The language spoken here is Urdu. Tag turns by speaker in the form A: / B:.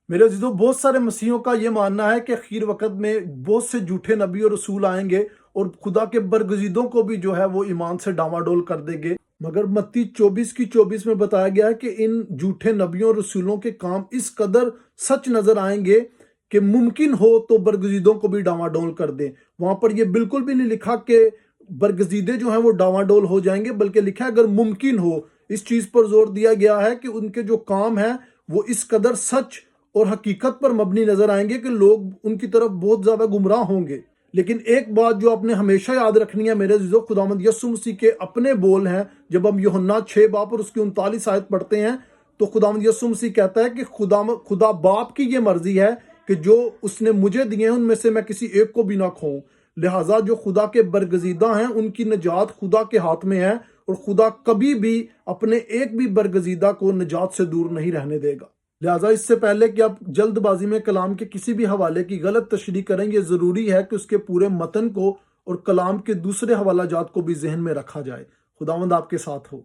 A: میرے عزیزوں، بہت سارے مسیحیوں کا یہ ماننا ہے کہ خیر وقت میں بہت سے جھوٹے نبی اور رسول آئیں گے اور خدا کے برگزیدوں کو بھی جو ہے وہ ایمان سے ڈاواڈول کر دیں گے۔ مگر متی 24 میں بتایا گیا ہے کہ ان جھوٹے نبیوں اور رسولوں کے کام اس قدر سچ نظر آئیں گے کہ ممکن ہو تو برگزیدوں کو بھی ڈاواڈول کر دیں۔ وہاں پر یہ بالکل بھی نہیں لکھا کہ برگزیدے جو ہیں وہ ڈاواڈول ہو جائیں گے، بلکہ لکھا ہے اگر ممکن ہو۔ اس چیز پر زور دیا گیا ہے کہ ان کے جو کام ہیں وہ اس قدر سچ اور حقیقت پر مبنی نظر آئیں گے کہ لوگ ان کی طرف بہت زیادہ گمراہ ہوں گے۔ لیکن ایک بات جو آپ نے ہمیشہ یاد رکھنی ہے میرے عزیزو، خداوند یسوع مسیح کے اپنے بول ہیں۔ جب ہم یوحنا 6 باب اور اس کی 39 آیت پڑھتے ہیں تو خداوند یسوع مسیح کہتا ہے کہ خدا باپ کی یہ مرضی ہے کہ جو اس نے مجھے دیے ہیں ان میں سے میں کسی ایک کو بھی نہ کھوؤں۔ لہٰذا جو خدا کے برگزیدہ ہیں ان کی نجات خدا کے ہاتھ میں ہے، اور خدا کبھی بھی اپنے ایک بھی برگزیدہ کو نجات سے دور نہیں رہنے دے گا۔ لہٰذا اس سے پہلے کہ آپ جلد بازی میں کلام کے کسی بھی حوالے کی غلط تشریح کریں، یہ ضروری ہے کہ اس کے پورے متن کو اور کلام کے دوسرے حوالہ جات کو بھی ذہن میں رکھا جائے۔ خداوند آپ کے ساتھ ہو۔